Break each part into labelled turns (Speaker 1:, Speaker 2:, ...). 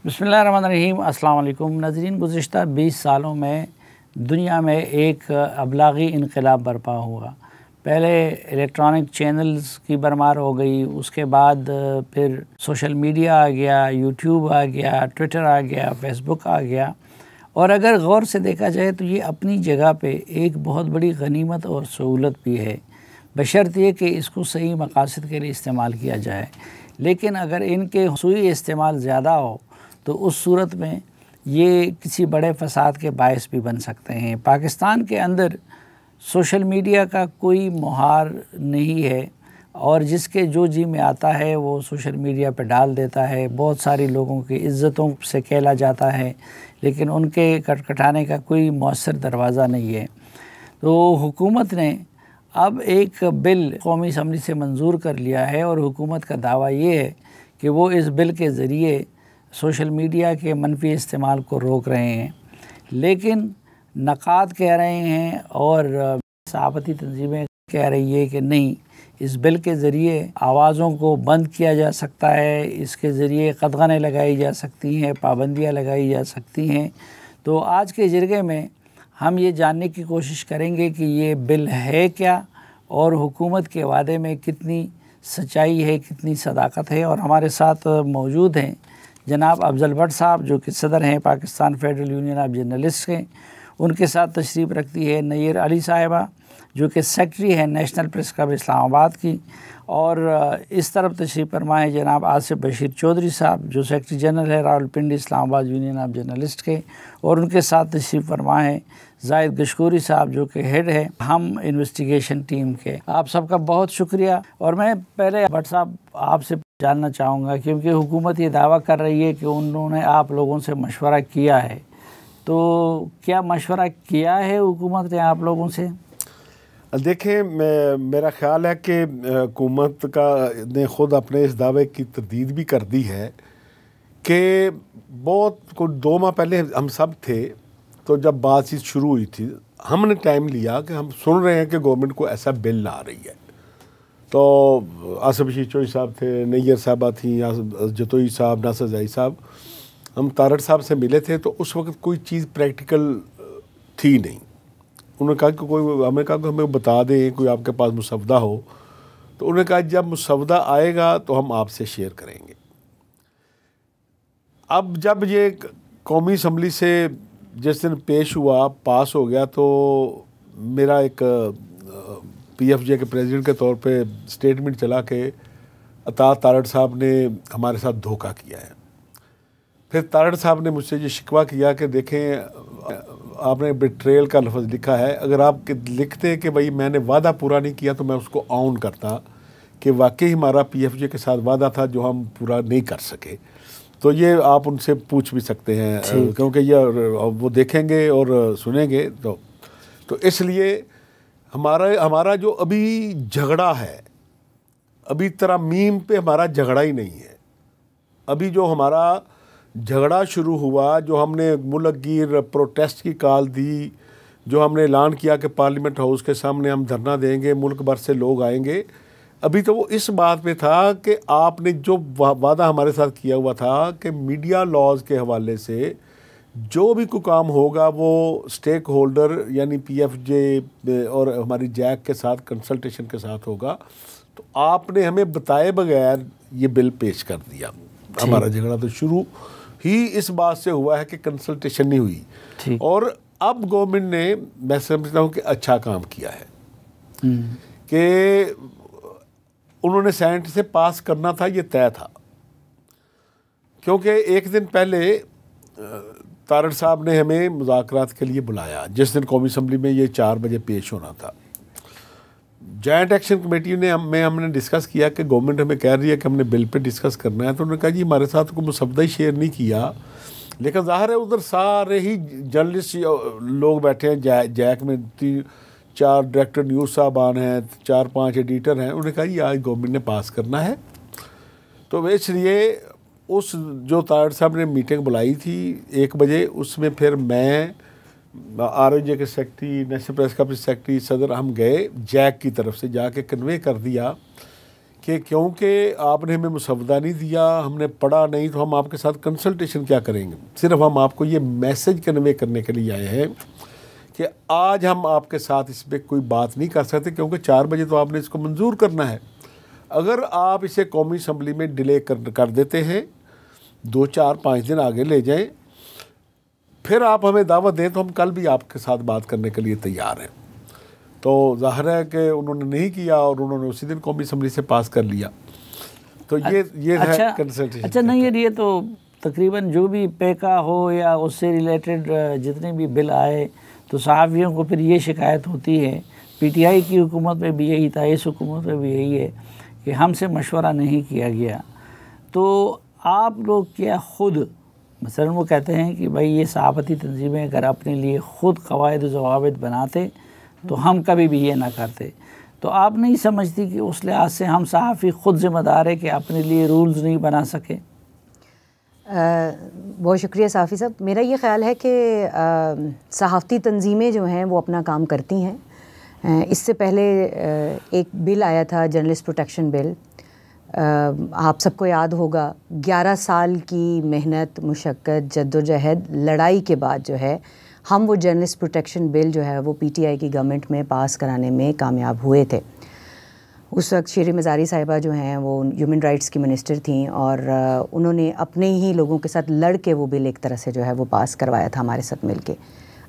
Speaker 1: बिस्मिल्लाहिर्रहमानिर्रहीम। अस्सलाम वालेकुम नाज़रीन। गुज़िश्ता 20 सालों में दुनिया में एक अबलागी इनक़लाब बर्पा हुआ। पहले इलेक्ट्रॉनिक चैनल्स की भरमार हो गई, उसके बाद फिर सोशल मीडिया आ गया, यूट्यूब आ गया, ट्विटर आ गया, फेसबुक आ गया। और अगर गौर से देखा जाए तो ये अपनी जगह पे एक बहुत बड़ी गनीमत और सहूलत भी है, बशर्ते कि इसको सही मकासद के लिए इस्तेमाल किया जाए। लेकिन अगर इनके सुई इस्तेमाल ज़्यादा हो तो उस सूरत में ये किसी बड़े फ़साद के बायस भी बन सकते हैं। पाकिस्तान के अंदर सोशल मीडिया का कोई मुहार नहीं है और जिसके जो जी में आता है वो सोशल मीडिया पर डाल देता है। बहुत सारी लोगों की इज़्ज़तों से खेला जाता है, लेकिन उनके खटखटाने का कोई मौसर दरवाज़ा नहीं है। तो हुकूमत ने अब एक बिल कौमी असम्बली से मंजूर कर लिया है और हुकूमत का दावा ये है कि वो इस बिल के ज़रिए सोशल मीडिया के मनफी इस्तेमाल को रोक रहे हैं। लेकिन नक़ाद कह रहे हैं और सहाफ़ती तंजीमें कह रही है कि नहीं, इस बिल के ज़रिए आवाज़ों को बंद किया जा सकता है, इसके ज़रिए कदगनें लगाई जा सकती हैं, पाबंदियाँ लगाई जा सकती हैं। तो आज के जिरगे में हम ये जानने की कोशिश करेंगे कि ये बिल है क्या और हुकूमत के वादे में कितनी सच्चाई है, कितनी सदाकत है। और हमारे साथ मौजूद हैं जनाब अफजल भट्ट साहब, जो कि सदर हैं Pakistan federal union of journalist के। उनके साथ तशरीफ़ रखती है नैयर अली साहिबा, जो कि सेक्रेटरी है नेशनल प्रेस क्लब इस्लामाबाद की। और इस तरफ तशरीफ़ फरमा है जनाब आसिफ बशीर चौधरी साहब, जो सेक्रेटरी जनरल है Rawalpindi Islamabad union of journalist के। और उनके साथ तशरीफ़ फरमा है जाहिद गशकोरी साहब, जो कि हेड है हम इन्वेस्टिगेशन टीम के। आप सबका बहुत शुक्रिया। और मैं पहले भट्ट साहब आपसे जानना चाहूँगा, क्योंकि हुकूमत ये दावा कर रही है कि उन्होंने आप लोगों से मशवरा किया है, तो क्या मशवरा किया है हुकूमत ने आप लोगों से?
Speaker 2: देखें, मेरा ख़्याल है कि हुकूमत का ने ख़ुद अपने इस दावे की तरदीद भी कर दी है कि बहुत कुछ 2 माह पहले हम सब थे, तो जब बातचीत शुरू हुई थी हमने टाइम लिया कि हम सुन रहे हैं कि गवर्नमेंट को ऐसा बिल ला रही है। तो आसिफ बशीर चौधरी साहब थे, नैयर साहबा थी, जतोई साहब, नासर जाई साहब, हम तारड़ साहब से मिले थे। तो उस वक्त कोई चीज़ प्रैक्टिकल थी नहीं। उन्होंने कहा कि हमें कहा कि हमें बता दें कोई आपके पास मुसवदा हो। तो उन्होंने कहा जब मुसवदा आएगा तो हम आपसे शेयर करेंगे। अब जब ये कौमी असम्बली से जिस दिन पेश हुआ, पास हो गया, तो मेरा एक PFJ के प्रेसिडेंट के तौर पे स्टेटमेंट चला कि अता तारड़ साहब ने हमारे साथ धोखा किया है। फिर तारड़ साहब ने मुझसे ये शिकवा किया कि देखें, आपने बिट्रेयल का लफ्ज़ लिखा है, अगर आप लिखते कि भाई मैंने वादा पूरा नहीं किया तो मैं उसको ऑन करता कि वाकई हमारा PFJ के साथ वादा था जो हम पूरा नहीं कर सके। तो ये आप उनसे पूछ भी सकते हैं, क्योंकि ये वो देखेंगे और सुनेंगे। तो इसलिए हमारा जो अभी झगड़ा है, अभी तरमीम पे हमारा झगड़ा ही नहीं है। अभी जो हमारा झगड़ा शुरू हुआ, जो हमने मुल्कगीर प्रोटेस्ट की कॉल दी, जो हमने ऐलान किया कि पार्लियामेंट हाउस के सामने हम धरना देंगे, मुल्क भर से लोग आएंगे, अभी तो वो इस बात पे था कि आपने जो वादा हमारे साथ किया हुआ था कि मीडिया लॉज के हवाले से जो भी कोई काम होगा वो स्टेक होल्डर यानी PFJ और हमारी जैक के साथ कंसल्टेशन के साथ होगा। तो आपने हमें बताए बगैर ये बिल पेश कर दिया। हमारा झगड़ा तो शुरू ही इस बात से हुआ है कि कंसल्टेशन नहीं हुई। और अब गवर्नमेंट ने, मैं समझता हूँ कि अच्छा काम किया है कि उन्होंने सेनेट से पास करना था, ये तय था। क्योंकि एक दिन पहले तारड़ साहब ने हमें मुज़ाकरात के लिए बुलाया, जिस दिन कौमी असम्बली में ये 4 बजे पेश होना था। जॉइंट एक्शन कमेटी ने हमने डिस्कस किया कि गवर्नमेंट हमें कह रही है कि हमने बिल पे डिस्कस करना है। तो उन्होंने कहा जी हमारे साथ को मुसवदा ही शेयर नहीं किया, लेकिन ज़ाहिर है उधर सारे ही जर्नलिस्ट लोग बैठे हैं। जैक में 3-4 डायरेक्टर न्यूज़ साहबान हैं, 4-5 एडिटर हैं। उन्होंने कहा जी आज गवर्नमेंट ने पास करना है। तो इसलिए उस जो तारड़ साहब ने मीटिंग बुलाई थी 1 बजे, उसमें फिर मैं, ROJ के सेक्रेटरी, नेशनल प्रेस क्लब के सेक्रेटरी, सदर, हम गए जैक की तरफ से, जाके कन्वे कर दिया कि क्योंकि आपने हमें मुसवदा नहीं दिया, हमने पढ़ा नहीं, तो हम आपके साथ कंसल्टेशन क्या करेंगे। सिर्फ हम आपको ये मैसेज कन्वे करने के लिए आए हैं कि आज हम आपके साथ इस पर कोई बात नहीं कर सकते, क्योंकि 4 बजे तो आपने इसको मंजूर करना है। अगर आप इसे कौमी असम्बली में डिले कर देते हैं, 2, 4, 5 दिन आगे ले जाएं, फिर आप हमें दावत दें, तो हम कल भी आपके साथ बात करने के लिए तैयार हैं। तो जाहिर है कि उन्होंने नहीं किया और उन्होंने उसी दिन कौमी असम्बली से पास कर लिया। तो ये
Speaker 1: अच्छा,
Speaker 2: है कंसल्टेशन।
Speaker 1: अच्छा नहीं ये तो तकरीबन जो भी पैका हो या उससे रिलेटेड जितने भी बिल आए, तो सहाफ़ियों को फिर ये शिकायत होती है, पीटीआई की हुकूमत में भी यही था, इस हुकूमत में भी यही है कि हमसे मशवरा नहीं किया गया। तो आप लोग क्या खुद मसलन वो कहते हैं कि भाई ये सहाफ़ती तंजीमें अगर अपने लिए ख़ुद क़वाइद ज़वाबित बनाते तो हम कभी भी ये ना करते। तो आप नहीं समझती कि उस लिहाज से हम सहाफ़ी ख़ुद ज़िम्मेदार है कि अपने लिए रूल्स नहीं बना सके?
Speaker 3: बहुत शुक्रिया साफ़ी साहब। मेरा ये ख़्याल है कि सहाफ़ती तंजीमें जो हैं वो अपना काम करती हैं। इससे पहले एक बिल आया था, जर्नलिस्ट प्रोटेक्शन बिल। आप सबको याद होगा 11 साल की मेहनत, मुशक्क़त, जद्दोजहद, लड़ाई के बाद जो है हम वो जर्नलिस्ट प्रोटेक्शन बिल जो है वो पीटीआई की गवर्नमेंट में पास कराने में कामयाब हुए थे। उस वक्त शेर मज़ारी साहिबा जो हैं वो ह्यूमन राइट्स की मिनिस्टर थीं और उन्होंने अपने ही लोगों के साथ लड़ के वो बिल एक तरह से जो है वो पास करवाया था हमारे साथ मिल के।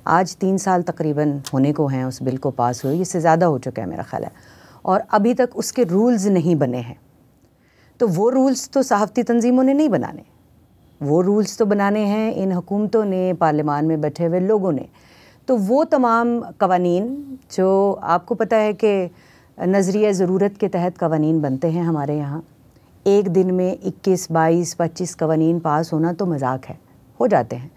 Speaker 3: आज 3 साल तकरीबन होने को हैं उस बिल को पास हुए, इससे ज़्यादा हो चुका है मेरा ख़्याल है, और अभी तक उसके रूल्स नहीं बने हैं। तो वो रूल्स तो सहाफ़ती तंजीमों ने नहीं बनाने, वो रूल्स तो बनाने हैं इन हुकूमतों ने, पार्लियामान में बैठे हुए लोगों ने। तो वो तमाम कवानीन जो आपको पता है कि नज़रिया ज़रूरत के तहत कवानीन बनते हैं हमारे यहाँ, एक दिन में 21, 22, 25 कवानीन पास होना तो मजाक है, हो जाते हैं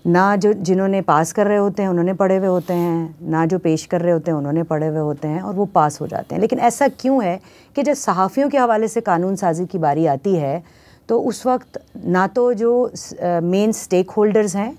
Speaker 3: ना। जो जिन्होंने पास कर रहे होते हैं उन्होंने पढ़े हुए होते हैं, ना जो पेश कर रहे होते हैं उन्होंने पढ़े हुए होते हैं, और वो पास हो जाते हैं। लेकिन ऐसा क्यों है कि जब सहाफ़ियों के हवाले से कानून साजी की बारी आती है तो उस वक्त ना तो जो मेन स्टेक होल्डर्स हैं,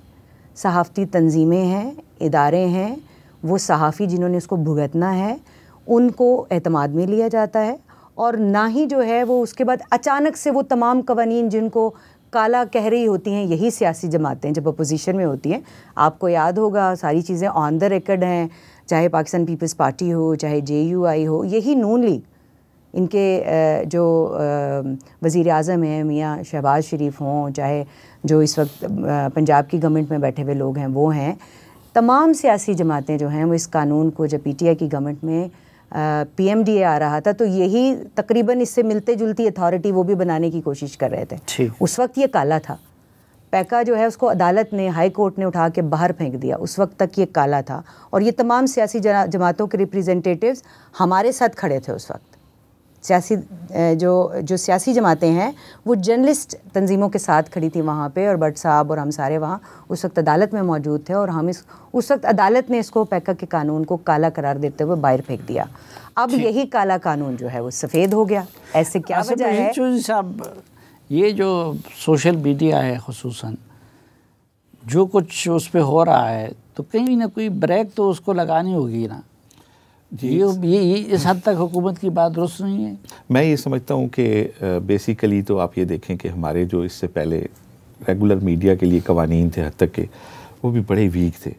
Speaker 3: सहाफ़ती तंजीमें हैं, इदारे हैं, वो सहाफ़ी जिन्होंने उसको भुगतना है उनको एतमाद में लिया जाता है, और ना ही जो है वो उसके बाद अचानक से वो तमाम कवानीन जिनको काला कह रही होती हैं यही सियासी जमातें जब अपोजिशन में होती हैं। आपको याद होगा सारी चीज़ें ऑन द रिकॉर्ड हैं, चाहे पाकिस्तान पीपल्स पार्टी हो, चाहे JUI हो, यही नून लीग, इनके जो वज़ीर आज़म हैं मियाँ शहबाज शरीफ हों, चाहे जो इस वक्त पंजाब की गवर्नमेंट में बैठे हुए लोग हैं वो हैं, तमाम सियासी जमातें जो हैं वो इस कानून को जब PTI की गवर्नमेंट में PMDA आ रहा था तो यही तकरीबन इससे मिलते जुलती अथॉरिटी वो भी बनाने की कोशिश कर रहे थे। उस वक्त ये काला था, पैका जो है उसको अदालत ने, हाई कोर्ट ने उठा के बाहर फेंक दिया, उस वक्त तक ये काला था। और ये तमाम सियासी जमातों के रिप्रेजेंटेटिव्स हमारे साथ खड़े थे उस वक्त। सियासी जो सियासी जमातें हैं वो जर्नलिस्ट तंजीमों के साथ खड़ी थी वहाँ पे, और भट्ट साहब और हम सारे वहाँ उस वक्त अदालत में मौजूद थे, और हम उस वक्त अदालत ने इसको पैका के कानून को काला करार देते हुए बाहर फेंक दिया। अब यही काला कानून जो है वो सफ़ेद हो गया। ऐसे क्या वजह है?
Speaker 1: साहब ये जो सोशल मीडिया है खुसूसन, जो कुछ उस पर हो रहा है, तो कहीं ना कोई ब्रेक तो उसको लगानी होगी ना। ये इस हद तक हुकूमत की बात दुरुस्त नहीं है।
Speaker 4: मैं ये समझता हूँ कि बेसिकली तो आप ये देखें कि हमारे जो इससे पहले रेगुलर मीडिया के लिए कवानीन थे हद तक के, वो भी बड़े वीक थे,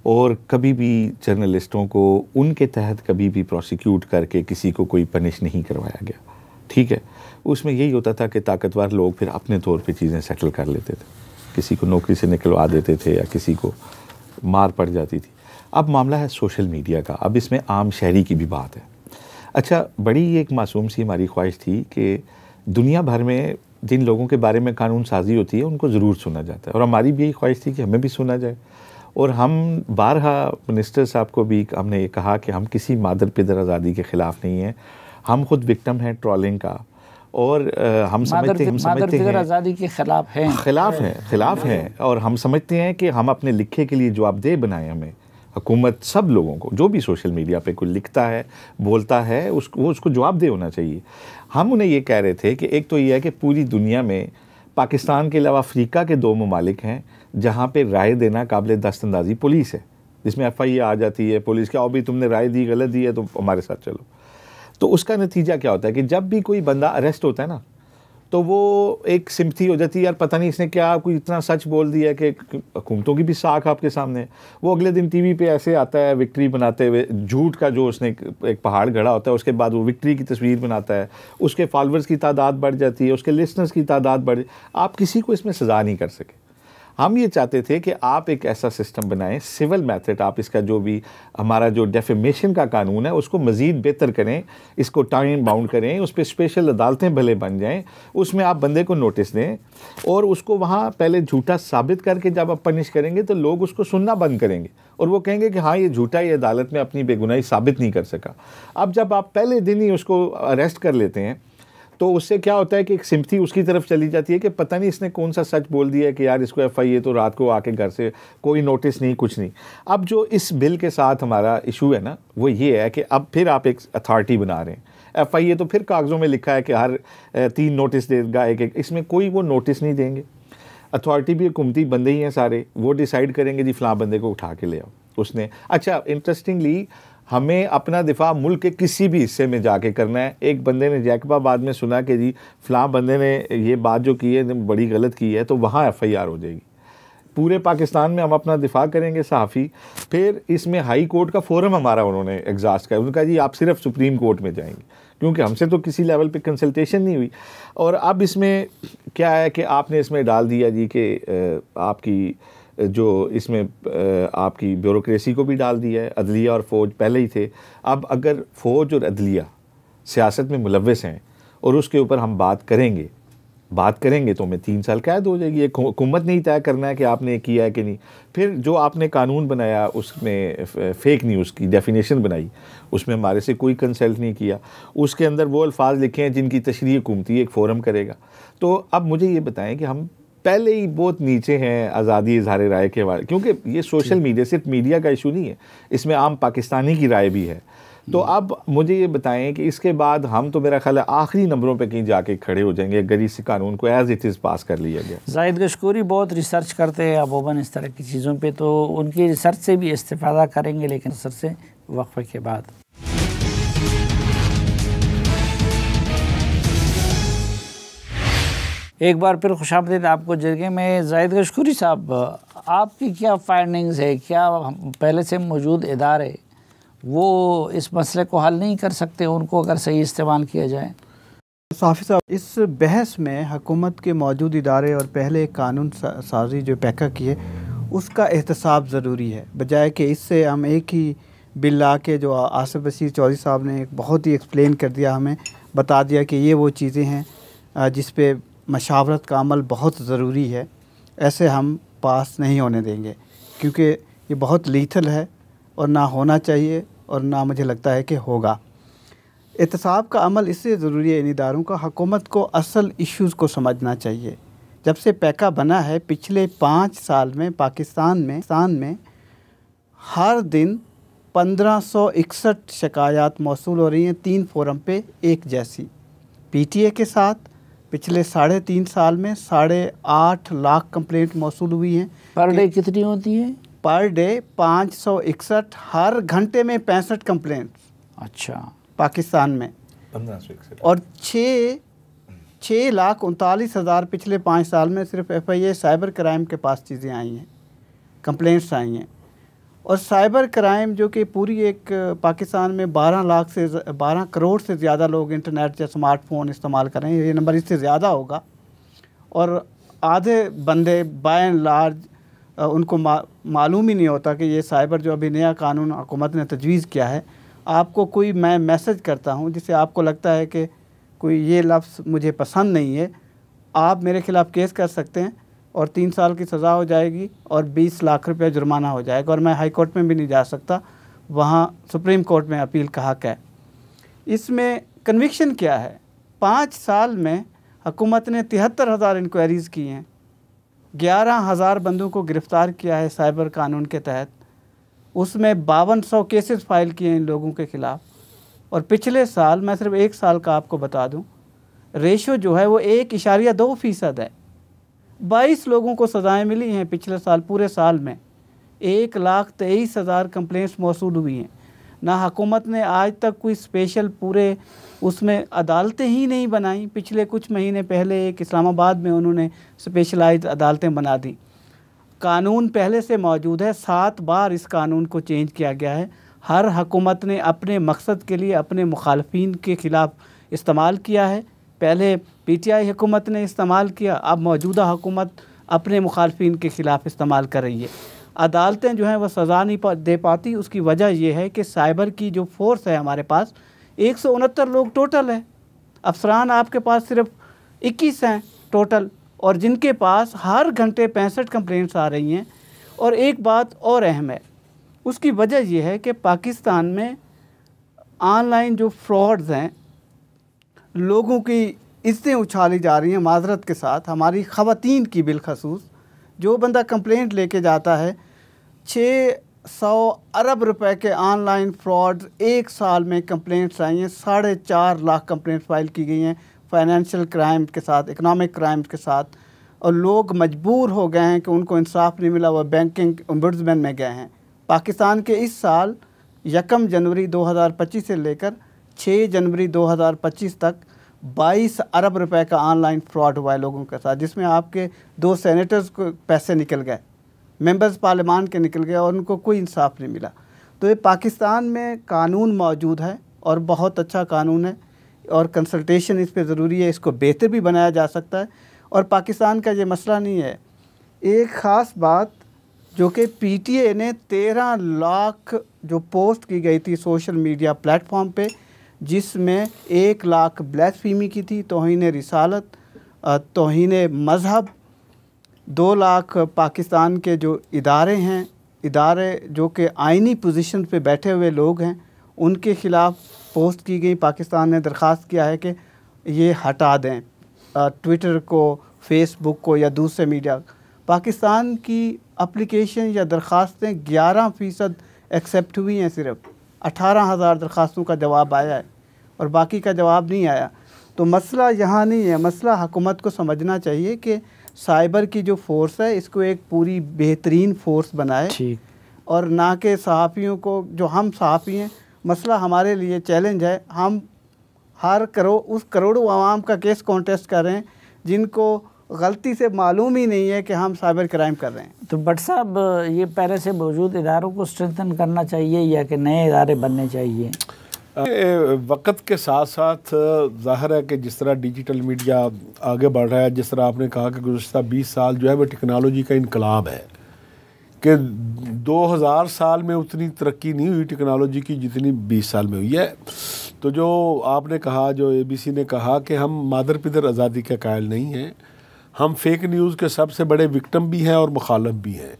Speaker 4: और कभी भी जर्नलिस्टों को उनके तहत कभी भी प्रोसिक्यूट करके किसी को कोई पनिश नहीं करवाया गया। ठीक है, उसमें यही होता था कि ताकतवर लोग फिर अपने तौर पे चीज़ें सेटल कर लेते थे, किसी को नौकरी से निकलवा देते थे या किसी को मार पड़ जाती थी। अब मामला है सोशल मीडिया का, अब इसमें आम शहरी की भी बात है। अच्छा, बड़ी एक मासूम सी हमारी ख्वाहिश थी कि दुनिया भर में जिन लोगों के बारे में कानून साजी होती है उनको ज़रूर सुना जाता है, और हमारी भी यही ख्वाहिश थी कि हमें भी सुना जाए। और हम बारहा मिनिस्टर साहब को भी हमने ये कहा कि हम किसी मादर पिदर आज़ादी के ख़िलाफ़ नहीं हैं, हम खुद विक्टिम हैं ट्रोलिंग का, और हम समझते हैं
Speaker 1: आज़ादी के
Speaker 4: खिलाफ हैं, और हम समझते हैं कि हम अपने लिखे के लिए जवाबदेह बनाएं। हमें हुकूमत सब लोगों को, जो भी सोशल मीडिया पे कोई लिखता है, बोलता है, उसको जवाबदेह होना चाहिए। हम उन्हें ये कह रहे थे कि एक तो ये है कि पूरी दुनिया में पाकिस्तान के अलावा अफ्रीका के 2 ममालिक हैं जहाँ पे राय देना काबिल दस्तंदाजी पुलिस है, जिसमें FIA आ जाती है, पुलिस क्या भी तुमने राय दी, गलत दी है तो हमारे साथ चलो। तो उसका नतीजा क्या होता है कि जब भी कोई बंदा अरेस्ट होता है ना, तो वो एक सिम्पथी हो जाती है, यार पता नहीं इसने क्या कोई इतना सच बोल दिया कि हुकूमतों की भी साख आपके सामने है। वो अगले दिन टीवी पे ऐसे आता है विक्ट्री बनाते हुए, झूठ का जो उसने एक पहाड़ गढ़ा होता है, उसके बाद वो विक्ट्री की तस्वीर बनाता है, उसके फॉलोअर्स की तादाद बढ़ जाती है, उसके लिसनर्स की तादाद बढ़, आप किसी को इसमें सज़ा नहीं कर सके। हम ये चाहते थे कि आप एक ऐसा सिस्टम बनाएं, सिविल मेथड, आप इसका जो भी हमारा जो डेफेमेशन का कानून है उसको मज़ीद बेहतर करें, इसको टाइम बाउंड करें, उस पर स्पेशल अदालतें भले बन जाएं, उसमें आप बंदे को नोटिस दें और उसको वहाँ पहले झूठा साबित करके जब आप पनिश करेंगे तो लोग उसको सुनना बंद करेंगे और वो कहेंगे कि हाँ ये झूठा, ये अदालत में अपनी बेगुनाही साबित नहीं कर सका। अब जब आप पहले दिन ही उसको अरेस्ट कर लेते हैं तो उससे क्या होता है कि एक सिम्पथी उसकी तरफ चली जाती है कि पता नहीं इसने कौन सा सच बोल दिया है कि यार इसको FIA तो रात को आके घर से कोई नोटिस नहीं, कुछ नहीं। अब जो इस बिल के साथ हमारा इशू है ना, वो ये है कि अब फिर आप एक अथॉरिटी बना रहे हैं। FIA तो फिर कागज़ों में लिखा है कि हर 3 नोटिस देगा एक, इसमें कोई वो नोटिस नहीं देंगे। अथॉरिटी भी हुकूमती बंदे ही हैं सारे, वो डिसाइड करेंगे जी फ़लाँ बंदे को उठा के ले आओ उसने। अच्छा, इंटरेस्टिंगली हमें अपना दिफा मुल्क के किसी भी हिस्से में जाके करना है। एक बंदे ने जैकबाबाद में सुना कि जी फ़लाँ बंदे ने ये बात जो की है बड़ी गलत की है, तो वहाँ FIR हो जाएगी। पूरे पाकिस्तान में हम अपना दिफा करेंगे सहाफ़ी। फिर इसमें हाई कोर्ट का फ़ोरम हमारा उन्होंने एग्जॉस्ट किया, उन्होंने कहा जी आप सिर्फ सुप्रीम कोर्ट में जाएंगे, क्योंकि हमसे तो किसी लेवल पे कंसल्टेशन नहीं हुई। और अब इसमें क्या है कि आपने इसमें डाल दिया जी कि आपकी जो इसमें आपकी ब्यूरोक्रेसी को भी डाल दिया है, अदलिया और फ़ौज पहले ही थे। अब अगर फ़ौज और अदलिया सियासत में मुलव्वस हैं और उसके ऊपर हम बात करेंगे तो हमें 3 साल कैद हो जाएगी। एक हुकूमत नहीं तय करना है कि आपने किया है कि नहीं। फिर जो आपने कानून बनाया उसमें फ़ेक न्यूज़ की डेफिनेशन बनाई, उसमें हमारे से कोई कंसल्ट नहीं किया, उसके अंदर वो अल्फाज लिखे हैं जिनकी तशरीह हुकूमती एक फ़ोरम करेगा। तो अब मुझे ये बताएं कि हम पहले ही बहुत नीचे हैं आज़ादी इज़हार राय के बारे, क्योंकि ये सोशल मीडिया सिर्फ मीडिया का इशू नहीं है, इसमें आम पाकिस्तानी की राय भी है। तो अब मुझे ये बताएं कि इसके बाद हम तो मेरा ख्याल है आखिरी नंबरों पे कहीं जाके खड़े हो जाएंगे अगर इस कानून को एज़ इट इज़ पास कर लिया गया।
Speaker 1: जाहिद गशकोरी बहुत रिसर्च करते हैं अबूबन इस तरह की चीज़ों पे, तो उनकी रिसर्च से भी इस्तेफादा करेंगे, लेकिन रिसर्च से वक्फे के बाद। एक बार फिर खुशामदीद आपको जरिए में। जाहिद गशकोरी साहब, आपकी क्या फाइंडिंग्स है, क्या पहले से मौजूद इदारे वो इस मसले को हल नहीं कर सकते, उनको अगर सही इस्तेमाल किया जाए?
Speaker 5: साफ़ी साहब, इस बहस में हुकूमत के मौजूद इदारे और पहले कानून साजी जो पैका की है उसका एहतसाब ज़रूरी है, बजाय कि इससे हम एक ही बिल ला के, जो आसिफ बशीर चौधरी साहब ने एक बहुत ही एक्सप्लेन कर दिया, हमें बता दिया कि ये वो चीज़ें हैं जिस पे मशावरत का अमल बहुत ज़रूरी है, ऐसे हम पास नहीं होने देंगे, क्योंकि ये बहुत लीथल है और ना होना चाहिए और ना मुझे लगता है कि होगा। एहतसाब का अमल इससे ज़रूरी है इन इदारों का, हुकूमत को असल इश्यूज़ को समझना चाहिए। जब से पैका बना है पिछले 5 साल में पाकिस्तान में हर दिन 1561 शिकायत मौसूल हो रही हैं 3 फोरम पे एक जैसी। PTA के साथ पिछले 3.5 साल में 8.5 लाख कंप्लेंट मौसूल हुई हैं।
Speaker 1: पर डे कितनी होती है?
Speaker 5: पर डे 561, हर घंटे में 65 कंप्लेंट्स।
Speaker 1: अच्छा,
Speaker 5: पाकिस्तान में
Speaker 4: 1561
Speaker 5: और 6,39,000 पिछले 5 साल में सिर्फ FIA साइबर क्राइम के पास चीज़ें आई हैं, कंप्लेंट्स आई हैं। और साइबर क्राइम जो कि पूरी एक पाकिस्तान में 12 करोड़ से ज़्यादा लोग इंटरनेट या स्मार्टफोन इस्तेमाल करें, ये नंबर इससे ज़्यादा होगा। और आधे बंदे बाय एंड लार्ज उनको मालूम ही नहीं होता कि ये साइबर जो अभी नया कानून हुकूमत ने तजवीज़ किया है, आपको कोई मैं मैसेज करता हूँ जिससे आपको लगता है कि कोई ये लफ्ज़ मुझे पसंद नहीं है, आप मेरे ख़िलाफ़ केस कर सकते हैं और 3 साल की सज़ा हो जाएगी और 20 लाख रुपये जुर्माना हो जाएगा, और मैं हाई कोर्ट में भी नहीं जा सकता, वहाँ सुप्रीम कोर्ट में अपील का हक़ है। इसमें कन्विक्शन क्या है? 5 साल में हुकूमत ने 73,000 इंक्वायरीज़ की हैं, 11,000 बंदों को गिरफ़्तार किया है साइबर कानून के तहत, उसमें 5200 केसेस फाइल किए हैं इन लोगों के ख़िलाफ़। और पिछले साल, मैं सिर्फ 1 साल का आपको बता दूं, रेशो जो है वो 1.2% है। 22 लोगों को सज़ाएं मिली हैं पिछले साल, पूरे साल में 1,23,000 कंप्लेंट्स मौसूल हुई हैं। ना हुकूमत ने आज तक कोई स्पेशल पूरे उसमें अदालतें ही नहीं बनाई। पिछले कुछ महीने पहले एक इस्लामाबाद में उन्होंने स्पेशलाइज्ड अदालतें बना दी। कानून पहले से मौजूद है, 7 बार इस कानून को चेंज किया गया है। हर हुकूमत ने अपने मकसद के लिए अपने मुखालफिन के ख़िलाफ़ इस्तेमाल किया है। पहले PTI हुकूमत ने इस्तेमाल किया, अब मौजूदा हुकूमत अपने मुखालफिन के ख़िलाफ़ इस्तेमाल कर रही है। अदालतें जो हैं वह सज़ा नहीं दे पाती। उसकी वजह यह है कि साइबर की जो फोर्स है हमारे पास 169 लोग टोटल है, अफसरान आपके पास सिर्फ 21 हैं टोटल, और जिनके पास हर घंटे 65 कंप्लेंट्स आ रही हैं। और एक बात और अहम है, उसकी वजह यह है कि पाकिस्तान में ऑनलाइन जो फ्रॉड्स हैं, लोगों की इज्जतें उछाली जा रही हैं माजरत के साथ, हमारी ख़वातीन की बिलखसूस। जो बंदा कंप्लेंट लेके जाता है, 600 अरब रुपए के ऑनलाइन फ्रॉड्स एक साल में कंप्लेंट्स आई हैं, 4.5 लाख कंप्लेंट्स फाइल की गई हैं फाइनेंशियल क्राइम के साथ, इकनॉमिक क्राइम के साथ, और लोग मजबूर हो गए हैं कि उनको इंसाफ नहीं मिला, वह बैंकिंग ओम्बुड्समैन में गए हैं। पाकिस्तान के इस साल 1 जनवरी 2025 से लेकर 6 जनवरी 2025 तक 22 अरब रुपए का ऑनलाइन फ्रॉड हुआ है लोगों के साथ, जिसमें आपके 2 सेनेटर्स को पैसे निकल गए, मेंबर्स पार्लियामान के निकल गए, और उनको कोई इंसाफ नहीं मिला। तो ये पाकिस्तान में कानून मौजूद है और बहुत अच्छा कानून है, और कंसल्टेशन इस पे ज़रूरी है, इसको बेहतर भी बनाया जा सकता है। और पाकिस्तान का ये मसला नहीं है। एक ख़ास बात जो कि PTA ने 13 लाख जो पोस्ट की गई थी सोशल मीडिया प्लेटफॉर्म पे, जिसमें 1 लाख ब्लैस्फीमी की थी, तौहीन रिसालत, तौहीन मज़हब, 2 लाख पाकिस्तान के जो इदारे जो कि आइनी पोजीशन पे बैठे हुए लोग हैं उनके ख़िलाफ़ पोस्ट की गई। पाकिस्तान ने दरख्वास्त किया है कि ये हटा दें ट्विटर को, फेसबुक को या दूसरे मीडिया। पाकिस्तान की एप्लीकेशन या दरख्वास्तें 11% एक्सेप्ट हुई हैं, सिर्फ 18,000 दरख्वास्तों का जवाब आया है और बाकी का जवाब नहीं आया। तो मसला यहाँ नहीं है, मसला हुकूमत को समझना चाहिए कि साइबर की जो फोर्स है इसको एक पूरी बेहतरीन फोर्स बनाए, और ना कि सहाफ़ियों को, जो हम सहाफ़ी हैं, मसला हमारे लिए चैलेंज है। हम हर करोड़ों आवाम का केस कॉन्टेस्ट कर रहे हैं जिनको गलती से मालूम ही नहीं है कि हम साइबर क्राइम कर रहे हैं।
Speaker 1: तो भट्ट साहब, ये पहले से मौजूद इदारों को स्ट्रेंथन करना चाहिए या कि नए इदारे बनने चाहिए?
Speaker 2: वक्त के साथ साथ ज़ाहिर है कि जिस तरह डिजिटल मीडिया आगे बढ़ रहा है, जिस तरह आपने कहा कि गुज़श्ता 20 साल जो है वो टेक्नोलॉजी का इनकलाब है, कि 2000 साल में उतनी तरक्की नहीं हुई टेक्नोलॉजी की जितनी 20 साल में हुई है। तो जो आपने कहा, जो ABC ने कहा कि हम मादर पिदर आज़ादी के कायल नहीं हैं, हम फेक न्यूज़ के सबसे बड़े विक्टिम भी हैं और मुखालफ भी हैं,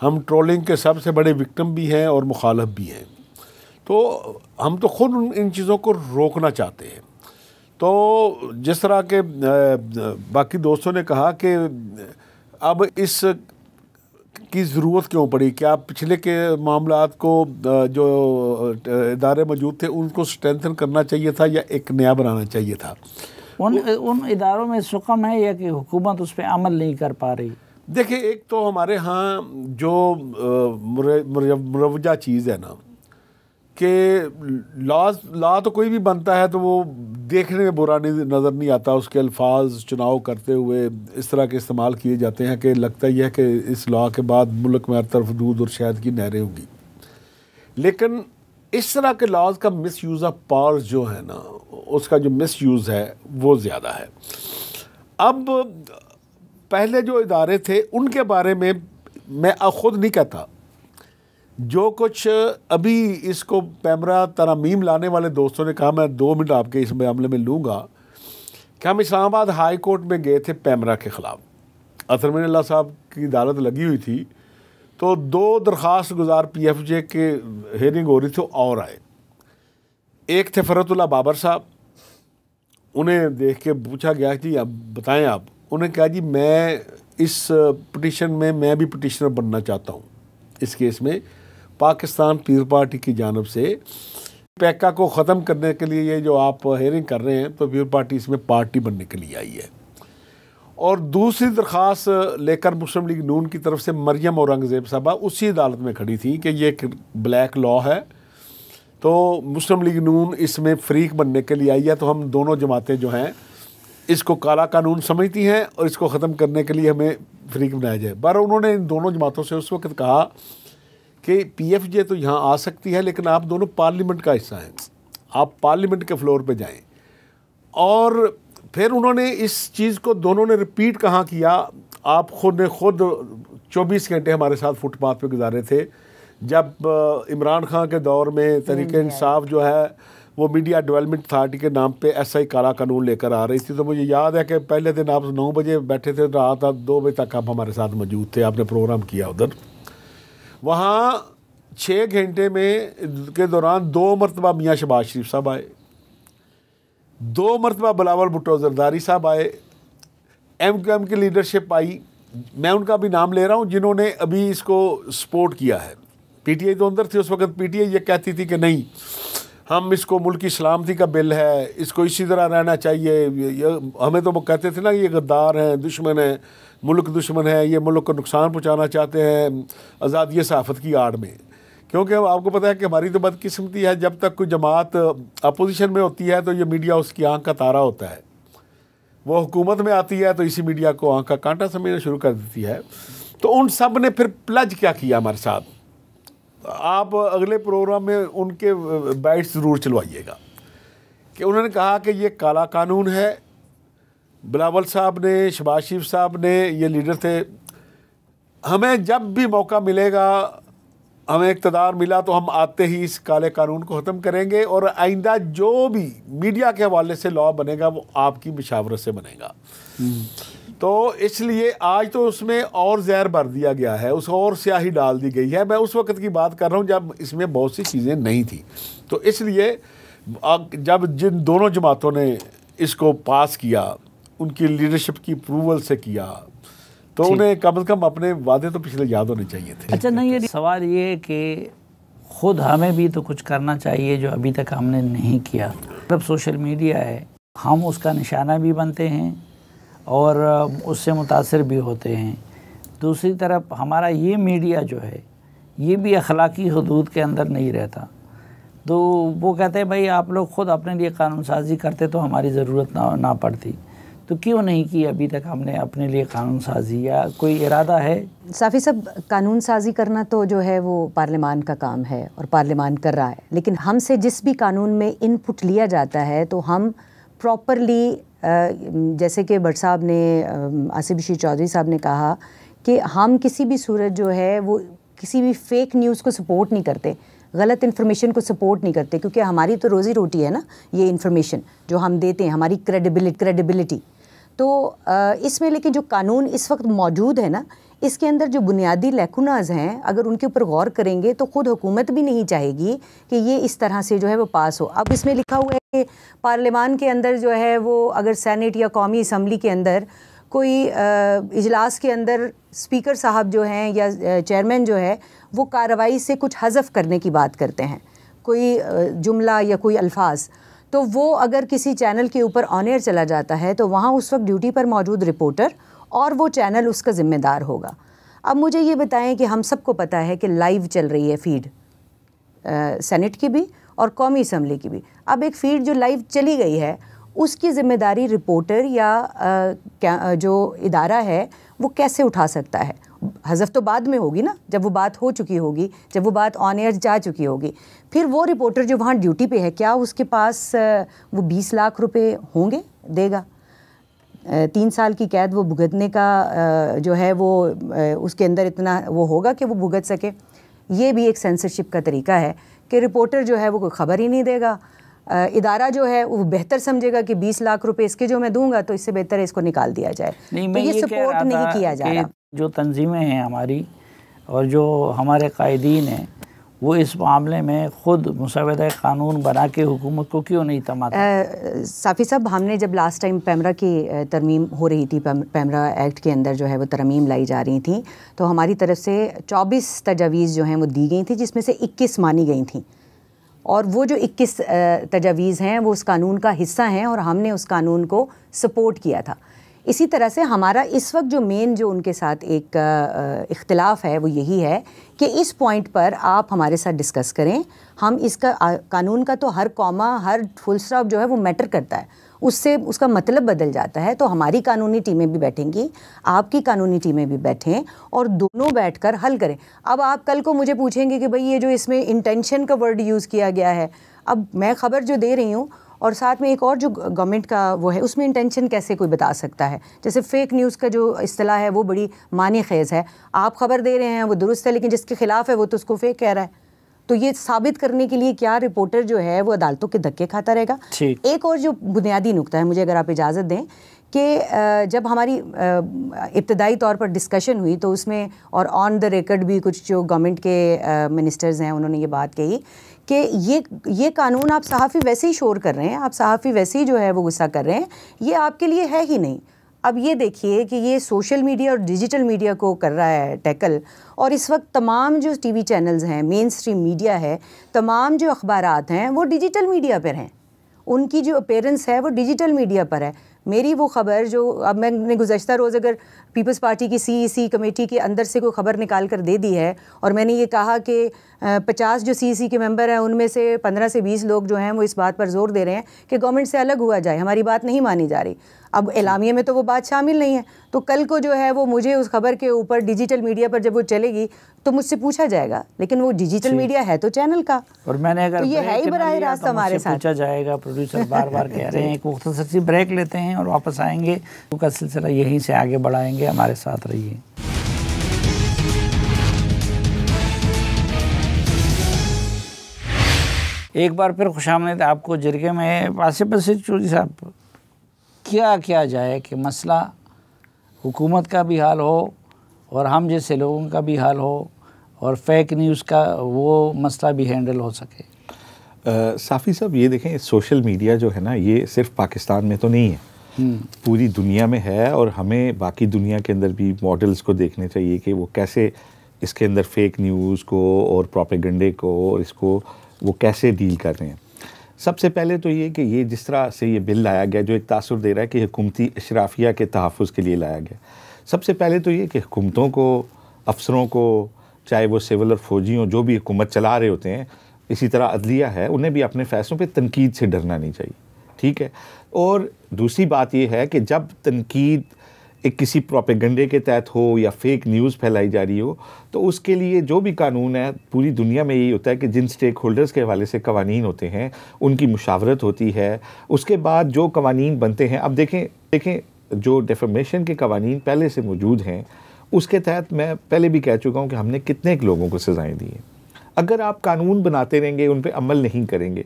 Speaker 2: हम ट्रोलिंग के सबसे बड़े विक्टिम भी हैं और मुखालफ भी हैं। तो हम तो ख़ुद इन चीज़ों को रोकना चाहते हैं। तो जिस तरह के बाकी दोस्तों ने कहा कि अब इस की ज़रूरत क्यों पड़ी, क्या पिछले के मामलात को जो इदारे मौजूद थे उनको स्ट्रेंथन करना चाहिए था या एक नया बनाना चाहिए था?
Speaker 1: उन इदारों में सुकम है या कि हुकूमत उस पर अमल नहीं कर पा रही?
Speaker 2: देखिए, एक तो हमारे यहाँ जो मुरवजा चीज़ है ना, कि लॉ तो कोई भी बनता है तो वो देखने में बुरा नज़र नहीं आता, उसके अल्फाज चुनाव करते हुए इस तरह के इस्तेमाल किए जाते हैं कि लगता ही है कि इस लॉ के बाद मुल्क में हर तरफ दूध और शहद की नहरें होंगी। लेकिन इस तरह के लॉज का मिस यूज़ ऑफ पावर्स जो है ना, उसका जो मिस यूज़ है वो ज़्यादा है। अब पहले जो इदारे थे उनके बारे में मैं ख़ुद नहीं कहता, जो कुछ अभी इसको पैमरा तरामीम लाने वाले दोस्तों ने कहा, मैं 2 मिनट आपके इस मामले में लूँगा, कि हम इस्लामाबाद हाई कोर्ट में गए थे पैमरा के ख़िलाफ़। अतरमीन अल्लाह साहब की अदालत लगी हुई थी, तो 2 दरख्वास्त गुजार PFJ के हेयरिंग हो रही थी और आए। एक थे फ़रतुल्लाह बाबर साहब, उन्हें देख के पूछा गया कि अब बताएं आप। उन्हें कहा जी मैं इस पिटिशन में मैं भी पिटिशनर बनना चाहता हूँ। इस केस में पाकिस्तान पीपल्स पार्टी की जानिब से पैका को ख़त्म करने के लिए ये जो आप हेयरिंग कर रहे हैं, तो पीपल्स पार्टी इसमें पार्टी बनने के लिए आई है। और दूसरी दरख्वास्त लेकर मुस्लिम लीग नून की तरफ से मरियम औरंगज़ेब साहबा उसी अदालत में खड़ी थी कि ये एक ब्लैक लॉ है, तो मुस्लिम लीग नून इसमें फ़रीक बनने के लिए आई है। तो हम दोनों जमातें जो हैं इसको काला कानून समझती हैं और इसको ख़त्म करने के लिए हमें फ़रीक बनाया जाए। पर उन्होंने इन दोनों जमातों से उस वक्त कहा कि PFJ तो यहाँ आ सकती है, लेकिन आप दोनों पार्लियामेंट का हिस्सा हैं, आप पार्लियामेंट के फ्लोर पे जाएं। और फिर उन्होंने इस चीज़ को दोनों ने रिपीट कहाँ किया, आप खुद 24 घंटे हमारे साथ फुटपाथ पे गुजारे थे। जब इमरान खान के दौर में तहरीक इंसाफ जो है वो मीडिया डेवलपमेंट अथॉरिटी के नाम पे SI काला कानून लेकर आ रही थी, तो मुझे याद है कि पहले दिन आप 9 बजे बैठे थे, रात 2 बजे तक आप हमारे साथ मौजूद थे, आपने प्रोग्राम किया उधर। वहाँ 6 घंटे में के दौरान 2 मरतबा मियाँ शहबाज शरीफ साहब आए, 2 मरतबा बिलावल भुट्टो जरदारी साहब आए, MQM की लीडरशिप आई। मैं उनका भी नाम ले रहा हूँ जिन्होंने अभी इसको सपोर्ट किया है। PTI तो अंदर थी उस वक्त, PTI ये कहती थी कि नहीं, हम इसको मुल्क की सलामती का बिल है, इसको इसी तरह रहना चाहिए। हमें तो वो कहते थे ना ये गद्दार हैं, दुश्मन है, मुल्क दुश्मन है, ये मुल्क को नुकसान पहुँचाना चाहते हैं आज़ादी सहाफ़त की आड़ में। क्योंकि आपको पता है कि हमारी तो बदकिस्मती है, जब तक कोई जमात अपोजिशन में होती है तो ये मीडिया उसकी आँख का तारा होता है, वो हुकूमत में आती है तो इसी मीडिया को आँख का कांटा समझना शुरू कर देती है। तो उन सब ने फिर प्लज क्या किया हमारे साथ, आप अगले प्रोग्राम में उनके बाइट्स ज़रूर चलवाइएगा, कि उन्होंने कहा कि ये काला कानून है। बिलावल साहब ने, शहबाज शरीफ साहब ने, ये लीडर थे, हमें जब भी मौका मिलेगा, हमें इक़्तिदार मिला तो हम आते ही इस काले कानून को ख़त्म करेंगे और आइंदा जो भी मीडिया के हवाले से लॉ बनेगा वो आपकी मशावरत से बनेगा। तो इसलिए आज तो उसमें और जहर भर दिया गया है, उस और स्याही डाल दी गई है। मैं उस वक्त की बात कर रहा हूँ जब इसमें बहुत सी चीज़ें नहीं थी। तो इसलिए जब जिन दोनों जमातों ने इसको पास किया, उनकी लीडरशिप की अप्रूवल से किया, तो उन्हें कम से कम अपने वादे तो पिछले याद होने चाहिए थे।
Speaker 1: अच्छा, नहीं, ये सवाल ये कि ख़ुद हमें भी तो कुछ करना चाहिए जो अभी तक हमने नहीं किया। जब सोशल मीडिया है, हम उसका निशाना भी बनते हैं और उससे मुतासिर भी होते हैं। दूसरी तरफ हमारा ये मीडिया जो है ये भी अखलाकी हदूद के अंदर नहीं रहता। तो वो कहते हैं भाई आप लोग ख़ुद अपने लिए कानून साजी करते तो हमारी ज़रूरत ना पड़ती, तो क्यों नहीं की अभी तक हमने अपने लिए कानून साजी, या कोई इरादा है?
Speaker 3: साफ़ी साहब, कानून साजी करना तो जो है वो पार्लियामान का काम है और पार्लियामान कर रहा है, लेकिन हमसे जिस भी कानून में इनपुट लिया जाता है तो हम प्रॉपरली, जैसे कि भट्ट साहब ने, आसिफ बशीर चौधरी साहब ने कहा कि हम किसी भी सूरत जो है वो किसी भी फेक न्यूज़ को सपोर्ट नहीं करते, गलत इन्फॉर्मेशन को सपोर्ट नहीं करते, क्योंकि हमारी तो रोज़ी रोटी है ना ये इन्फॉर्मेशन जो हम देते हैं, हमारी क्रेडिबिलिटी। तो इसमें लेकिन जो कानून इस वक्त मौजूद है ना, इसके अंदर जो बुनियादी लैकुनाज हैं, अगर उनके ऊपर गौर करेंगे तो ख़ुद हुकूमत भी नहीं चाहेगी कि ये इस तरह से जो है वो पास हो। अब इसमें लिखा हुआ है कि पार्लियामान के अंदर जो है वो अगर सेनेट या कौमी असम्बली के अंदर कोई इजलास के अंदर स्पीकर साहब जो हैं या चेयरमैन जो है वो कार्रवाई से कुछ हज़फ करने की बात करते हैं, कोई जुमला या कोई अल्फाज, तो वो अगर किसी चैनल के ऊपर ऑन एयर चला जाता है तो वहाँ उस वक्त ड्यूटी पर मौजूद रिपोर्टर और वो चैनल उसका ज़िम्मेदार होगा। अब मुझे ये बताएं कि हम सबको पता है कि लाइव चल रही है फीड सेनेट की भी और कौमी असम्बली की भी। अब एक फ़ीड जो लाइव चली गई है उसकी ज़िम्मेदारी रिपोर्टर या जो इदारा है वो कैसे उठा सकता है? हज़फ तो बाद में होगी ना, जब वो बात हो चुकी होगी, जब वो बात ऑन एयर जा चुकी होगी। फिर वो रिपोर्टर जो वहाँ ड्यूटी पे है, क्या उसके पास वो 20 लाख रुपए होंगे देगा? 3 साल की कैद वो भुगतने का जो है वो उसके अंदर इतना वो होगा कि वो भुगत सके? ये भी एक सेंसरशिप का तरीका है कि रिपोर्टर जो है वो कोई ख़बर ही नहीं देगा। इदारा जो है वो बेहतर समझेगा कि 20 लाख रुपए इसके जो मैं दूंगा तो इससे बेहतर है इसको निकाल दिया जाए।
Speaker 1: नहीं,
Speaker 3: तो ये सपोर्ट नहीं किया जा रहा।
Speaker 1: जो तंजीमें हैं हमारी और जो हमारे कायदीन हैं वो इस मामले में ख़ुद मुसव्वदा कानून बना के हुकूमत को क्यों नहीं तमाता?
Speaker 3: साफ़ी साहब, हमने जब लास्ट टाइम पैमरा की तरमीम हो रही थी, पैमरा एक्ट के अंदर जो है वो तरमीम लाई जा रही थी, तो हमारी तरफ से 24 तजावीज़ जो हैं वो दी गई थी, जिसमें से 21 मानी गई थी। और वो जो 21 तजावीज़ हैं वो उस कानून का हिस्सा हैं और हमने उस कानून को सपोर्ट किया था। इसी तरह से हमारा इस वक्त जो मेन जो उनके साथ एक इख्तिलाफ है वो यही है कि इस पॉइंट पर आप हमारे साथ डिस्कस करें। हम इसका कानून का तो हर कॉमा हर फुल स्टॉप जो है वो मैटर करता है, उससे उसका मतलब बदल जाता है। तो हमारी कानूनी टीमें भी बैठेंगी, आपकी कानूनी टीमें भी बैठें और दोनों बैठकर हल करें। अब आप कल को मुझे पूछेंगे कि भाई ये जो इसमें इंटेंशन का वर्ड यूज़ किया गया है, अब मैं ख़बर जो दे रही हूँ और साथ में एक और जो गवर्नमेंट का वो है उसमें इंटेंशन कैसे कोई बता सकता है। जैसे फेक न्यूज़ का जो इस्तिलाह है वो बड़ी मानी खेज़ है। आप ख़बर दे रहे हैं वो दुरुस्त है, लेकिन जिसके ख़िलाफ़ है वो तो उसको फेक कह रहा है। तो ये साबित करने के लिए क्या रिपोर्टर जो है वो अदालतों के धक्के खाता रहेगा। एक और जो बुनियादी नुक्ता है, मुझे अगर आप इजाज़त दें, कि जब हमारी इब्तदाई तौर पर डिस्कशन हुई तो उसमें और ऑन द रिकॉर्ड भी कुछ जो गवर्नमेंट के मिनिस्टर्स हैं उन्होंने ये बात कही कि ये कानून आप सहाफ़ी वैसे ही शोर कर रहे हैं, आप सहाफ़ी वैसे ही जो है वो गुस्सा कर रहे हैं, ये आपके लिए है ही नहीं। अब ये देखिए कि ये सोशल मीडिया और डिजिटल मीडिया को कर रहा है टैकल, और इस वक्त तमाम जो टीवी चैनल्स हैं, मेन स्ट्रीम मीडिया है, तमाम जो अखबारात हैं वो डिजिटल मीडिया पर हैं, उनकी जो अपीयरेंस है वो डिजिटल मीडिया पर है। मेरी वो ख़बर जो अब मैंने गुज़श्ता रोज़ अगर पीपल्स पार्टी की CEC कमेटी के अंदर से कोई ख़बर निकाल कर दे दी है और मैंने ये कहा कि 50 जो CEC के मेंबर हैं उनमें से 15 से 20 लोग जो हैं वो इस बात पर जोर दे रहे हैं कि गवर्नमेंट से अलग हुआ जाए, हमारी बात नहीं मानी जा रही। अब एलामिया में तो वो बात शामिल नहीं है, तो कल को जो है वो मुझे उस खबर के ऊपर डिजिटल मीडिया पर जब वो चलेगी तो मुझसे पूछा जाएगा, लेकिन वो डिजिटल मीडिया है तो चैनल का,
Speaker 1: और मैंने अगर
Speaker 3: तो ये है ही बराह रास्त हमारे साथ
Speaker 1: पूछा जाएगा। प्रोड्यूसर बार-बार कह रहे हैं, एक मुख्तसर सी ब्रेक लेते हैं और वापस आएंगे, उसका सिलसिला यहीं से आगे बढ़ाएंगे। हमारे साथ रहिए। एक बार फिर खुशामदीद आपको। जरिए में आसिफ बशीर चौधरी साहब, क्या किया जाए कि मसला हुकूमत का भी हाल हो और हम जैसे लोगों का भी हाल हो और फेक न्यूज़ का वो मसला भी हैंडल हो सके?
Speaker 4: साफ़ी साहब, ये देखें, सोशल मीडिया जो है ना, ये सिर्फ पाकिस्तान में तो नहीं है, पूरी दुनिया में है, और हमें बाकी दुनिया के अंदर भी मॉडल्स को देखने चाहिए कि वो कैसे इसके अंदर फेक न्यूज़ को और प्रोपेगेंडे को और इसको वो कैसे डील कर रहे हैं। सबसे पहले तो ये कि ये जिस तरह से ये बिल लाया गया जो एक तासुर दे रहा है कि हुकूमती अशराफिया के तहफ़्फ़ुज़ के लिए लाया गया। सबसे पहले तो ये कि हुकूमतों को, अफसरों को, चाहे वो सिविल और फौजी हों, जो भी हुकूमत चला रहे होते हैं, इसी तरह अदलिया है, उन्हें भी अपने फ़ैसलों पे तनकीद से डरना नहीं चाहिए, ठीक है। और दूसरी बात ये है कि जब तनकीद एक किसी प्रोपेगेंडे के तहत हो या फेक न्यूज़ फैलाई जा रही हो, तो उसके लिए जो भी कानून है, पूरी दुनिया में यही होता है कि जिन स्टेक होल्डर्स के हवाले से कवानीन होते हैं उनकी मुशावरत होती है, उसके बाद जो कवानीन बनते हैं। अब देखें जो डिफेमेशन के कवानीन पहले से मौजूद हैं, उसके तहत मैं पहले भी कह चुका हूँ कि हमने कितने लोगों को सज़ाएँ दी हैं। अगर आप कानून बनाते रहेंगे, उन पर अमल नहीं करेंगे,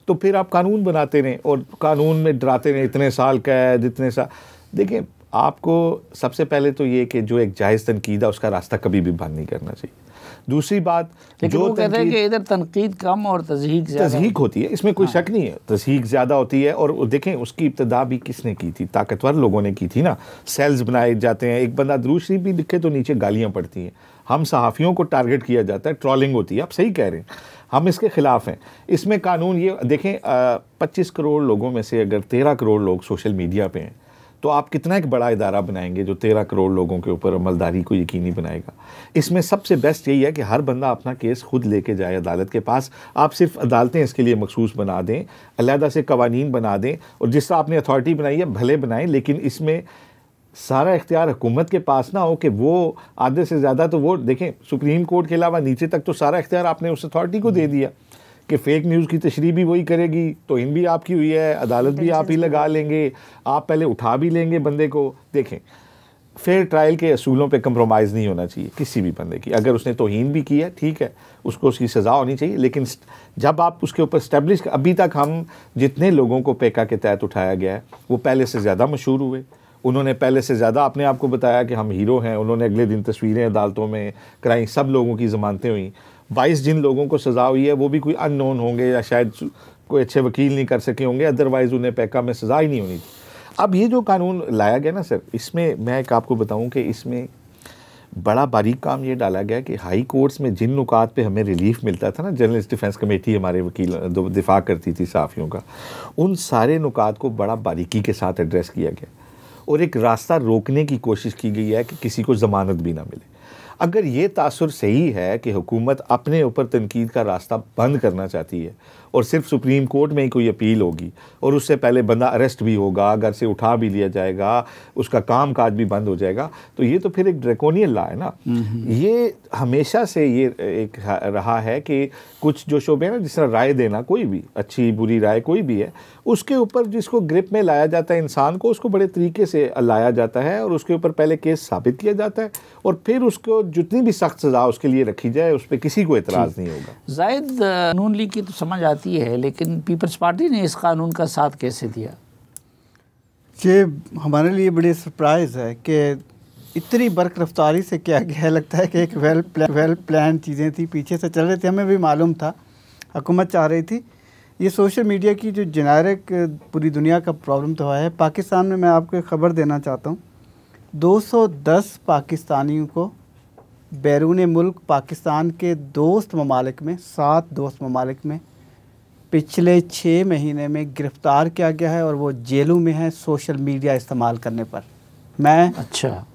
Speaker 4: तो फिर आप कानून बनाते रहें और कानून में डराते रहें, इतने साल कैद, इतने साल। देखें, आपको सबसे पहले तो ये कि जो एक जायज़ तनकीद है उसका रास्ता कभी भी बंद नहीं करना चाहिए। दूसरी बात,
Speaker 1: लेकिन
Speaker 4: जो
Speaker 1: वो कहते हैं कि इधर तनकीद कम और तज़हीक
Speaker 4: होती है, इसमें कोई शक नहीं है, तज़हीक ज़्यादा होती है। और देखें, उसकी इब्तदा भी किसने की थी? ताकतवर लोगों ने की थी ना। सेल्स बनाए जाते हैं, एक बंदा दुरूद शरीफ भी लिखे तो नीचे गालियाँ पड़ती हैं। हम सहाफ़ियों को टारगेट किया जाता है, ट्रोलिंग होती है। आप सही कह रहे हैं, हम इसके ख़िलाफ़ हैं। इसमें कानून ये देखें, 25 करोड़ लोगों में से अगर 13 करोड़ लोग सोशल मीडिया पे हैं, तो आप कितना एक बड़ा इदारा बनाएंगे जो 13 करोड़ लोगों के ऊपर अमलदारी को यकीनी बनाएगा। इसमें सबसे बेस्ट यही है कि हर बंदा अपना केस खुद लेके जाए अदालत के पास। आप सिर्फ अदालतें इसके लिए मखसूस बना दें, अलहदा से कवानीन बना दें, और जिस तरह आपने अथॉरिटी बनाई है भले बनाएं, लेकिन इसमें सारा इख्तियार हुकूमत के पास ना हो कि वो आधे से ज़्यादा, तो वो देखें, सुप्रीम कोर्ट के अलावा नीचे तक तो सारा इख्तियार आपने उस अथॉरिटी को दे दिया कि फ़ेक न्यूज़ की तशरीह भी वही करेगी, तो इन भी आपकी हुई है, अदालत भी आप ही लगा लेंगे, आप पहले उठा भी लेंगे बंदे को। देखें, फेयर ट्रायल के असूलों पे कंप्रोमाइज़ नहीं होना चाहिए किसी भी बंदे की। अगर उसने तौहीन भी की है, ठीक है, उसको उसकी सज़ा होनी चाहिए, लेकिन जब आप उसके ऊपर स्टैब्लिश, अभी तक हम जितने लोगों को पेका के तहत उठाया गया है वो पहले से ज़्यादा मशहूर हुए, उन्होंने पहले से ज़्यादा अपने आप को बताया कि हम हीरो हैं, उन्होंने अगले दिन तस्वीरें अदालतों में कराई, सब लोगों की ज़मानतें हुई। 22 जिन लोगों को सज़ा हुई है वो भी कोई अननोन होंगे या शायद कोई अच्छे वकील नहीं कर सके होंगे, अदरवाइज़ उन्हें पैका में सज़ा ही नहीं होनी थी। अब ये जो कानून लाया गया ना सर, इसमें मैं एक आपको बताऊं कि इसमें बड़ा बारीक काम ये डाला गया कि हाई कोर्ट्स में जिन नुकात पे हमें रिलीफ मिलता था ना, जर्नलिस्ट डिफेंस कमेटी हमारे वकील दिफा करती थी सहाफ़ियों का, उन सारे नुकात को बड़ा बारीकी के साथ एड्रेस किया गया। और एक रास्ता रोकने की कोशिश की गई है कि किसी को ज़मानत भी ना मिले। अगर ये तासुर सही है कि हुकूमत अपने ऊपर तनकीद का रास्ता बंद करना चाहती है और सिर्फ सुप्रीम कोर्ट में ही कोई अपील होगी और उससे पहले बंदा अरेस्ट भी होगा, घर से उठा भी लिया जाएगा, उसका काम काज भी बंद हो जाएगा, तो ये तो फिर एक ड्रैकोनियन लॉ है ना। ये हमेशा से ये एक रहा है कि कुछ जो शोबे हैं ना, जिस तरह राय देना, कोई भी अच्छी बुरी राय कोई भी है, उसके ऊपर जिसको ग्रिप में लाया जाता है इंसान को, उसको बड़े तरीके से लाया जाता है और उसके ऊपर पहले केस साबित किया जाता है और फिर उसको जितनी भी सख्त सज़ा उसके लिए रखी जाए उस पर किसी को एतराज़ नहीं होगा।
Speaker 1: जायद नून लीग की तो समझ आती है, लेकिन पीपल्स पार्टी ने इस कानून का साथ कैसे दिया?
Speaker 5: ये हमारे लिए बड़ी सरप्राइज़ है कि इतनी बर्क रफ्तारी से क्या गया। लगता है कि एक वेल प्लान चीज़ें थी, पीछे से चल रहे थे, हमें भी मालूम था, हुकूमत चाह रही थी। ये सोशल मीडिया की जो जेनेरिक पूरी दुनिया का प्रॉब्लम तो है। पाकिस्तान में मैं आपको एक ख़बर देना चाहता हूँ, 210 पाकिस्तानियों को बैरून मुल्क पाकिस्तान के दोस्त ममालिक में, 7 दोस्त ममालिक में पिछले 6 महीने में गिरफ़्तार किया गया है और वो जेलों में है सोशल मीडिया इस्तेमाल करने पर। मैं
Speaker 1: अच्छा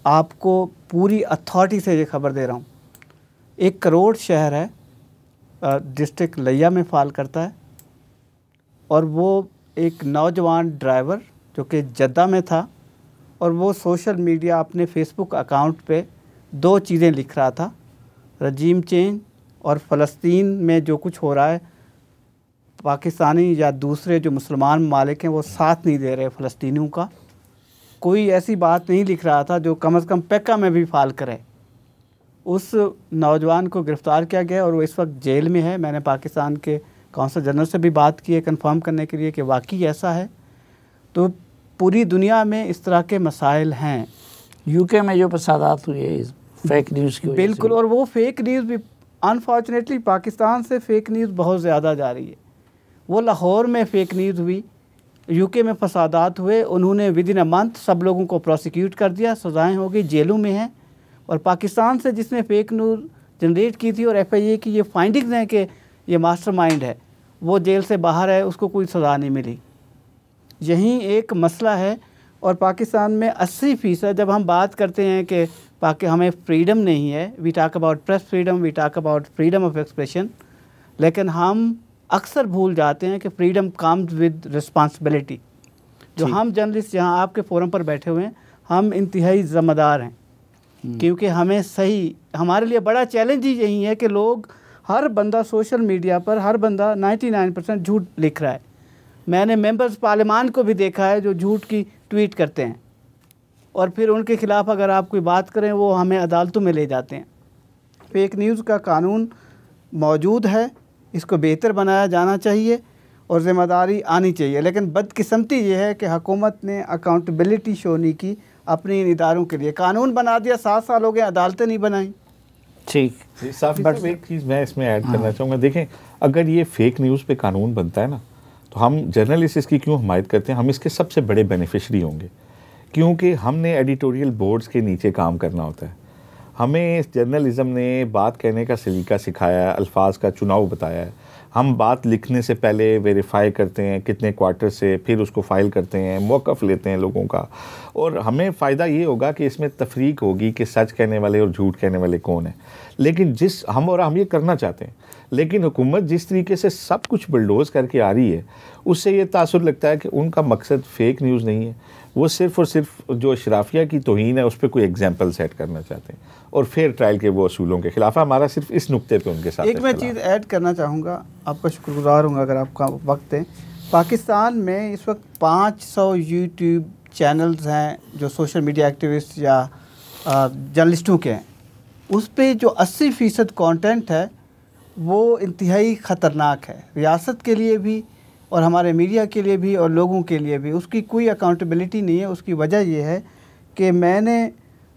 Speaker 5: आपको पूरी अथॉरिटी से ये खबर दे रहा हूँ। 1 करोड़ शहर है, डिस्ट्रिक्ट लिया में फ़ाल करता है, और वो एक नौजवान ड्राइवर जो कि जद्दा में था और वो सोशल मीडिया अपने फेसबुक अकाउंट पे 2 चीज़ें लिख रहा था, रजीम चेंज और फ़लस्तीन में जो कुछ हो रहा है, पाकिस्तानी या दूसरे जो मुसलमान ममालिक हैं वो साथ नहीं दे रहे फ़लस्तीनियों का। कोई ऐसी बात नहीं लिख रहा था जो कम से कम पेक्का में भी फ़ाल करे। उस नौजवान को गिरफ़्तार किया गया और वो इस वक्त जेल में है। मैंने पाकिस्तान के कौंसल जनरल से भी बात की है कंफर्म करने के लिए कि वाकई ऐसा है। तो पूरी दुनिया में इस तरह के मसाइल हैं।
Speaker 1: यूके में जो फसादात हुए फेक न्यूज़ की वजह से,
Speaker 5: बिल्कुल, और वो फेक न्यूज़ भी अनफॉर्चुनेटली पाकिस्तान से फेक न्यूज़ बहुत ज़्यादा जा रही है। वो लाहौर में फ़ेक न्यूज़ हुई, यूके में फसादात हुए, उन्होंने विद इन अ मंथ सब लोगों को प्रोसिक्यूट कर दिया, सज़ाएं हो गई, जेलों में हैं। और पाकिस्तान से जिसने फ़ेक न्यूज़ जनरेट की थी और FIA की ये फाइंडिंग्स हैं कि ये मास्टरमाइंड है, वो जेल से बाहर है, उसको कोई सज़ा नहीं मिली। यही एक मसला है। और पाकिस्तान में 80% जब हम बात करते हैं कि हमें फ्रीडम नहीं है, we talk about press freedom, we talk about freedom of expression, लेकिन हम अक्सर भूल जाते हैं कि फ्रीडम कम्स विद रिस्पांसिबिलिटी। जो हम जर्नलिस्ट यहाँ आपके फोरम पर बैठे हुए हैं, हम इंतहाई ज़िम्मेदार हैं, क्योंकि हमें सही, हमारे लिए बड़ा चैलेंज ही यही है कि लोग, हर बंदा सोशल मीडिया पर, हर बंदा 99% झूठ लिख रहा है। मैंने मेंबर्स पार्लियामान को भी देखा है जो झूठ की ट्वीट करते हैं और फिर उनके ख़िलाफ़ अगर आप कोई बात करें वो हमें अदालतों में ले जाते हैं। फेक न्यूज़ का कानून मौजूद है, इसको बेहतर बनाया जाना चाहिए और ज़िम्मेदारी आनी चाहिए। लेकिन बदकिस्मती ये है कि हुकूमत ने अकाउंटेबिलिटी शो नहीं की अपने इन इदारों के लिए। कानून बना दिया, 7 साल हो गए, अदालतें नहीं बनाई।
Speaker 1: ठीक,
Speaker 4: बट एक चीज़ मैं इसमें ऐड करना चाहूँगा। देखें, अगर ये फेक न्यूज़ पे कानून बनता है ना, तो हम जर्नलिस्ट इसकी क्यों हमायत करते हैं? हम इसके सबसे बड़े बेनिफिशरी होंगे, क्योंकि हमने एडिटोरियल बोर्ड्स के नीचे काम करना होता है। हमें जर्नलिज़म ने बात कहने का सलीका सिखाया है, अल्फाज का चुनाव बताया है। हम बात लिखने से पहले वेरीफाई करते हैं कितने क्वार्टर से, फिर उसको फ़ाइल करते हैं, मौक़िफ़ लेते हैं लोगों का। और हमें फ़ायदा ये होगा कि इसमें तफरीक होगी कि सच कहने वाले और झूठ कहने वाले कौन हैं। लेकिन हम ये करना चाहते हैं, लेकिन हुकूमत जिस तरीके से सब कुछ बुलडोज़ करके आ रही है, उससे ये तासुर लगता है कि उनका मकसद फ़ेक न्यूज़ नहीं है, वो सिर्फ़ और सिर्फ जो अशराफिया की तौहीन है उस पर कोई एग्जाम्पल सेट करना चाहते हैं और फेयर ट्रायल के वो असूलों के ख़िलाफ़। हमारा सिर्फ इस नुक्ते पे उनके साथ
Speaker 5: एक मैं चीज़ ऐड करना चाहूँगा, आपका शुक्रगुजार हूँ अगर आपका वक्त है। पाकिस्तान में इस वक्त 500 यूट्यूब चैनल्स हैं जो सोशल मीडिया एक्टिविस्ट या जर्नलिस्टों के हैं। उस पर जो 80% कंटेंट है वो इंतहाई ख़तरनाक है, रियासत के लिए भी और हमारे मीडिया के लिए भी और लोगों के लिए भी। उसकी कोई अकाउंटेबिलिटी नहीं है। उसकी वजह यह है कि मैंने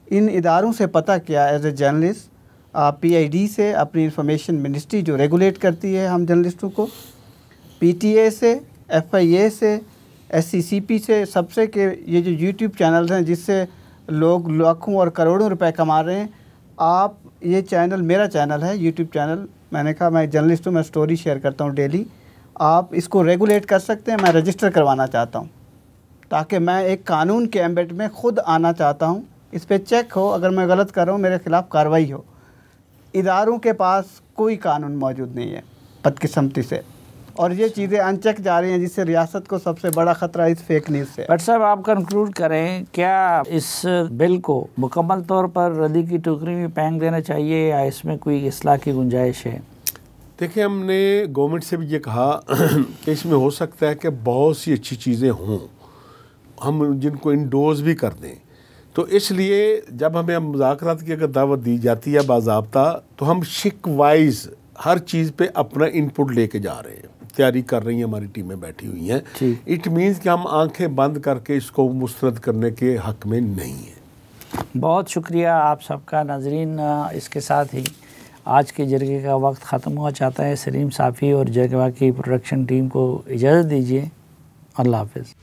Speaker 5: इन इदारों से पता किया एज ए जर्नलिस्ट, PID से, अपनी इंफॉर्मेशन मिनिस्ट्री जो रेगुलेट करती है हम जर्नलिस्टों को, PTA से, FIA से, SCCP से, सबसे के ये जो यूट्यूब चैनल्स हैं जिससे लोग लाखों और करोड़ों रुपए कमा रहे हैं। आप ये चैनल, मेरा चैनल है यूट्यूब चैनल, मैंने कहा मैं जर्नलिस्ट हूँ, मैं स्टोरी शेयर करता हूँ डेली, आप इसको रेगुलेट कर सकते हैं। मैं रजिस्टर करवाना चाहता हूँ ताकि मैं एक कानून के एम्बेट में ख़ुद आना चाहता हूँ। इस पर चेक हो, अगर मैं गलत कर रहा हूँ मेरे ख़िलाफ़ कार्रवाई हो। इदारों के पास कोई कानून मौजूद नहीं है बदकिस्मती से, और ये चीज़ें अनचेक जा रही हैं, जिससे रियासत को सबसे बड़ा ख़तरा इस फेक न्यूज़ से।
Speaker 1: बट साहब आप कंक्लूड करें, क्या इस बिल को मुकम्मल तौर पर रद्दी की टोकरी में फेंक देना चाहिए या इसमें कोई इस्लाह की गुंजाइश है?
Speaker 2: देखिए, हमने गवर्नमेंट से भी ये कहा कि इसमें हो सकता है कि बहुत सी अच्छी चीज़ें हों, हम जिनको इंडोर्स भी कर दें। तो इसलिए जब हमें मुज़ाकरात की अगर दावत दी जाती है बाज़ाब्ता, तो हम शिक वाइज हर चीज़ पे अपना इनपुट लेके जा रहे हैं, तैयारी कर रही हैं, हमारी टीमें बैठी हुई हैं। इट मीन्स कि हम आंखें बंद करके इसको मुस्तरद करने के हक़ में नहीं हैं।
Speaker 1: बहुत शुक्रिया आप सबका। नाज़रीन, इसके साथ ही आज के जरगे का वक्त ख़त्म हुआ चाहता है। सलीम साफ़ी और जरगा की प्रोडक्शन टीम को इजाज़त दीजिए। अल्लाह हाफ़िज़।